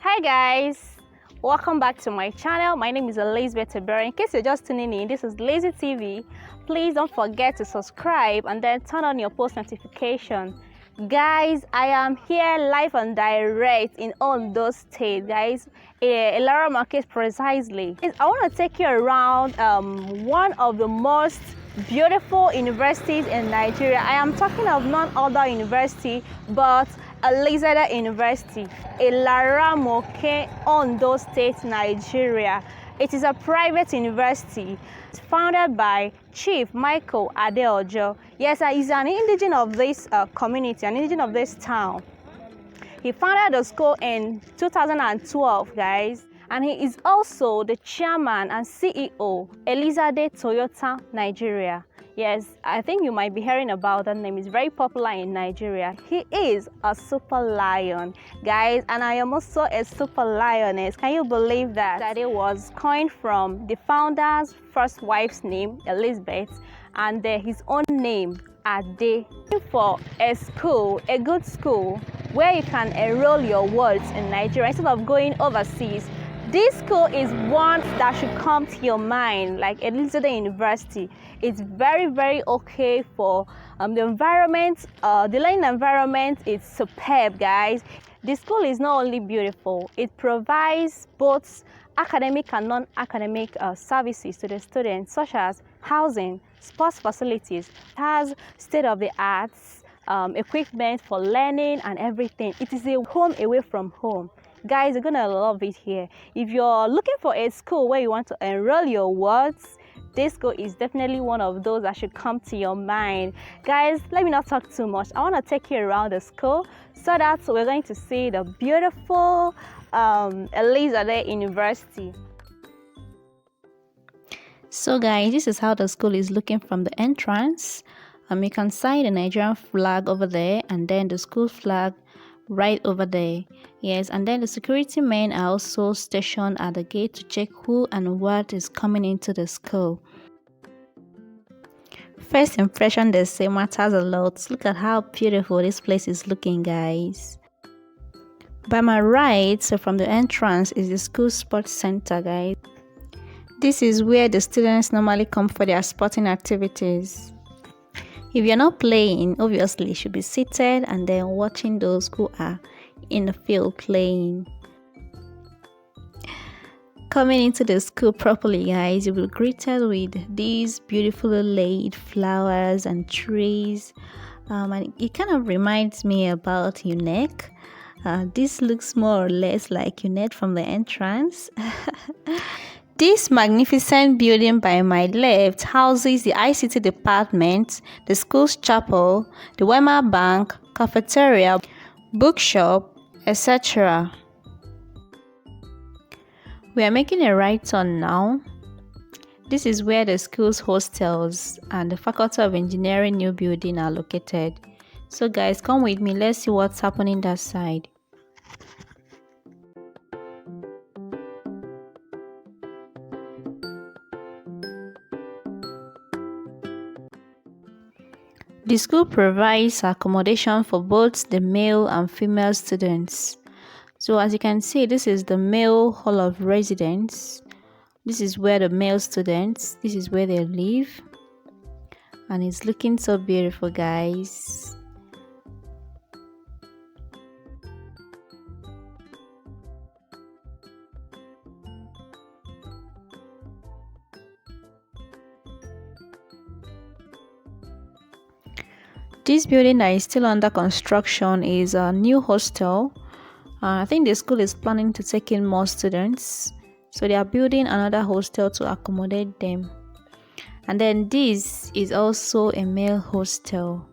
Hi guys, welcome back to my channel. My name is Elizade. In case you're just tuning in, this is Lizzy TV. Please don't forget to subscribe and then turn on your post notification. Guys, I am here live and direct in Ondo State, guys, Ilara-Mokin precisely. I want to take you around one of the most beautiful universities in Nigeria. I am talking of none other university but Elizade University, Ilara-Mokin Ondo State Nigeria. It is a private university. It's founded by Chief Michael Adeojo. Yes, he's an indigene of this community, an indigene of this town. He founded the school in 2012, guys, and he is also the chairman and CEO, Elizade Toyota Nigeria. Yes, I think you might be hearing about that name. It's very popular in Nigeria. He is a super lion, guys, and I am also a super lioness. Can you believe that? That it was coined from the founder's first wife's name, Elizabeth, and his own name, Ade. For a school, a good school, where you can enroll your words in Nigeria instead of going overseas. This school is one that should come to your mind, like Elizade University. It's very, very okay for the environment. The learning environment is superb, guys. The school is not only beautiful, it provides both academic and non-academic services to the students, such as housing, sports facilities. It has state-of-the-art equipment for learning and everything. It is a home away from home. Guys, you're gonna love it here. If you're looking for a school where you want to enroll your words, this school is definitely one of those that should come to your mind. Guys, let me not talk too much. I want to take you around the school so that we're going to see the beautiful Elizade University. So guys, this is how the school is looking from the entrance. You can see the Nigerian flag over there, and then the school flag right over there. Yes, and then the security men are also stationed at the gate to check who and what is coming into the school. First impression, they say, matters a lot. Look at how beautiful this place is looking, guys. By my right, so from the entrance, is the school sports center, guys. This is where the students normally come for their sporting activities. If you're not playing, obviously you should be seated and then watching those who are in the field playing. Coming into the school properly, guys, you will be greeted with these beautifully laid flowers and trees. And it kind of reminds me about Unec. This looks more or less like Unec from the entrance. This magnificent building by my left houses the ICT department, the school's chapel, the Wema Bank, cafeteria, bookshop, etc. We are making a right turn now. This is where the school's hostels and the Faculty of Engineering new building are located. So guys, come with me, let's see what's happening that side. The school provides accommodation for both the male and female students. So as you can see, this is the male hall of residence. This is where the male students, this is where they live. And it's looking so beautiful, guys. This building that is still under construction is a new hostel. I think the school is planning to take in more students, so they are building another hostel to accommodate them. And then this is also a male hostel.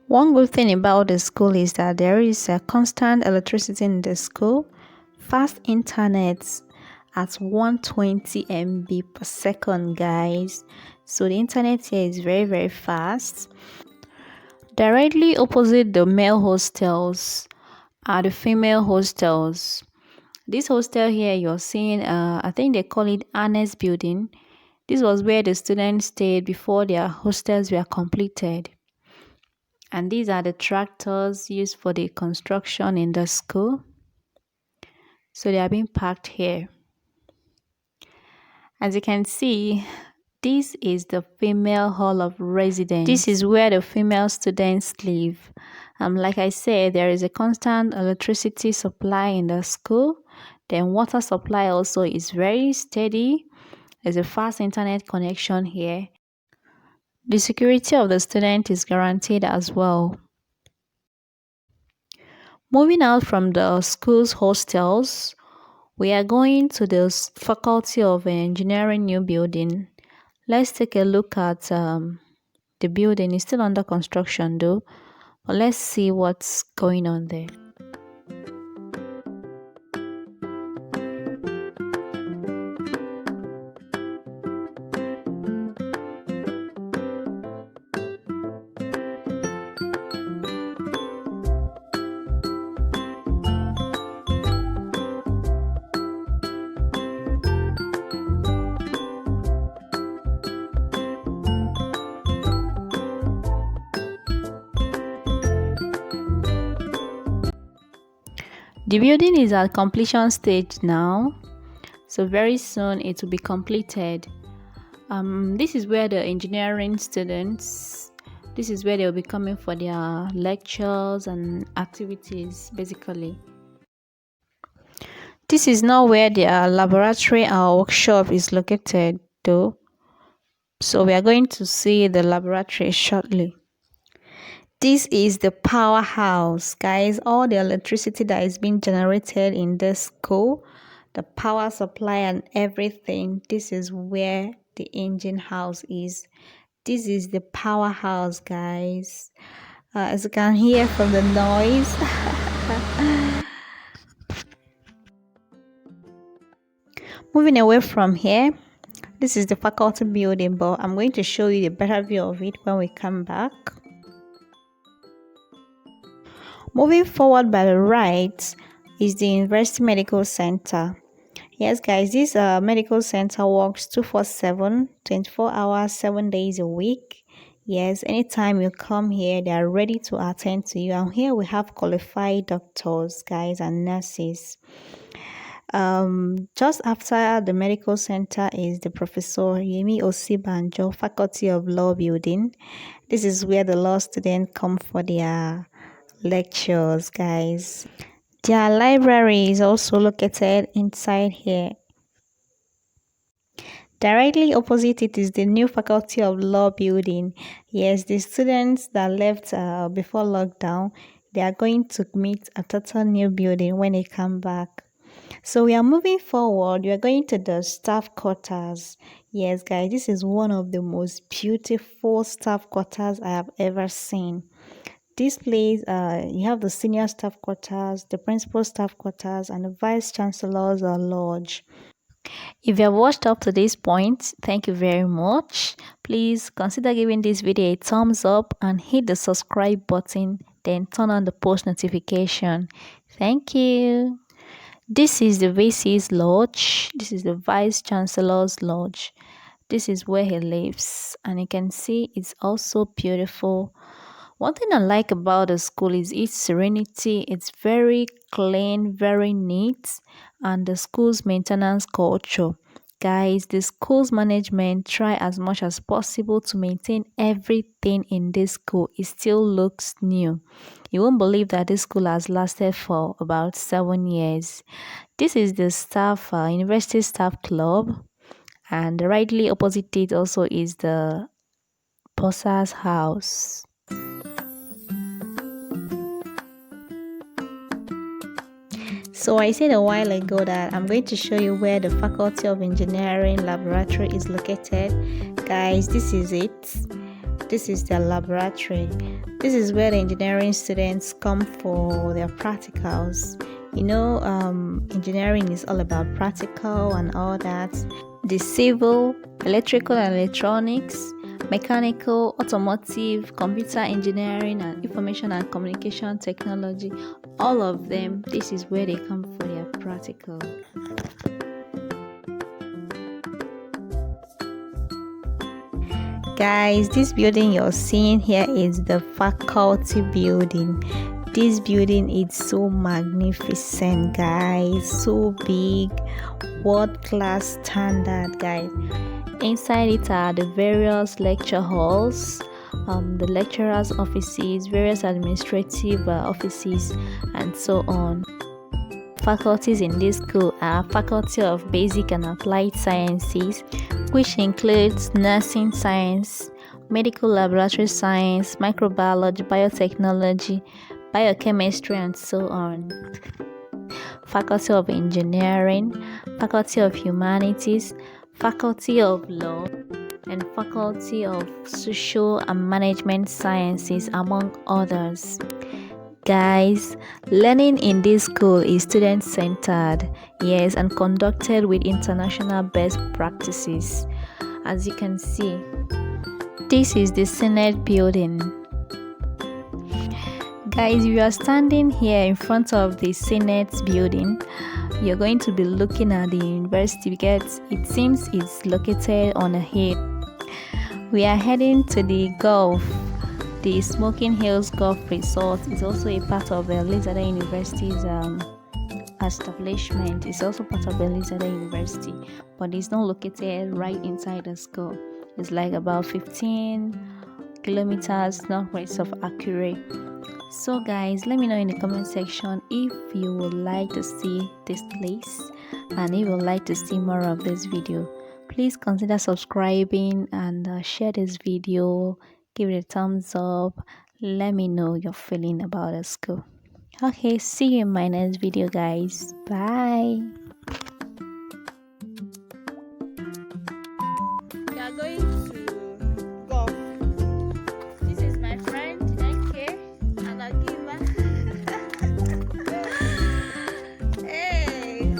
One good thing about the school is that there is a constant electricity in the school, fast internet at 120 MB per second, guys. So the internet here is very, very fast. Directly opposite the male hostels are the female hostels. This hostel here you're seeing, I think they call it Annex building. This was where the students stayed before their hostels were completed. And these are the tractors used for the construction in the school. So they are being packed here. As you can see, this is the female hall of residence. This is where the female students live. Like I said, there is a constant electricity supply in the school. Then water supply also is very steady. There's a fast internet connection here. The security of the student is guaranteed as well. Moving out from the school's hostels, we are going to the Faculty of Engineering new building. Let's take a look at the building. It's still under construction though, but let's see what's going on there. The building is at completion stage now, so very soon it will be completed. This is where the engineering students, this is where they'll be coming for their lectures and activities basically. This is not where their laboratory or workshop is located though, so we are going to see the laboratory shortly. This is the powerhouse, guys. All the electricity that is being generated in this school, the power supply and everything, this is where the engine house is. This is the powerhouse, guys. As you can hear from the noise. Moving away from here, this is the faculty building, but I'm going to show you the better view of it when we come back. Moving forward by the right is the University Medical Center. Yes, guys, this medical center works 247, 24 hours, 7 days a week. Yes, anytime you come here, they are ready to attend to you. And here we have qualified doctors, guys, and nurses. Just after the medical center is the Professor Yemi Osibanjo Faculty of Law building. This is where the law students come for their lectures, guys. Their library is also located inside here. Directly opposite it is the new Faculty of Law building. Yes, the students that left before lockdown, they are going to meet a total new building when they come back. So we are moving forward. We are going to the staff quarters. Yes, guys, this is one of the most beautiful staff quarters I have ever seen. This place, you have the senior staff quarters, the principal staff quarters, and the vice chancellor's lodge. If you have watched up to this point, thank you very much. Please consider giving this video a thumbs up and hit the subscribe button, then turn on the post notification. Thank you. This is the VC's lodge. This is the vice chancellor's lodge. This is where he lives, and you can see it's also beautiful. One thing I like about the school is its serenity. It's very clean, very neat, and the school's maintenance culture. Guys, the school's management try as much as possible to maintain everything in this school. It still looks new. You won't believe that this school has lasted for about 7 years. This is the staff, university staff club, and rightly opposite it also is the bursar's house. So I said a while ago that I'm going to show you where the Faculty of Engineering laboratory is located. Guys, this is it. This is their laboratory. This is where the engineering students come for their practicals. You know, engineering is all about practical and all that. The civil, electrical and electronics, mechanical, automotive, computer engineering, and information and communication technology, all of them, this is where they come for their practical. Guys, this building you're seeing here is the faculty building. This building is so magnificent, guys. So big, world class standard, guys. Inside it are the various lecture halls, the lecturers' offices, various administrative offices, and so on. Faculties in this school are Faculty of Basic and Applied Sciences, which includes nursing science, medical laboratory science, microbiology, biotechnology, biochemistry, and so on. Faculty of Engineering, Faculty of Humanities, Faculty of Law, and Faculty of Social and Management Sciences, among others. Guys, learning in this school is student-centered, yes, and conducted with international best practices. As you can see, this is the Senate building. Guys, if you are standing here in front of the Senate building, you're going to be looking at the university because it seems it's located on a hill. We are heading to the Gulf. The Smoking Hills Golf Resort is also a part of Elizade University's establishment. It's also part of Elizade University, but it's not located right inside the school. It's like about 15 kilometers northwest of Akure. So guys, let me know in the comment section if you would like to see this place and if you would like to see more of this video. Please consider subscribing and share this video. Give it a thumbs up. Let me know your feeling about the school. Okay, see you in my next video, guys. Bye. We are going to go. This is my friend NK and Agiva. Hey,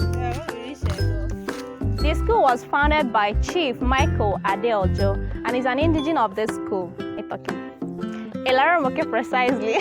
the school was founded by Chief Michael Adeojo and is an indigene of this school. Ilara-Mokin precisely.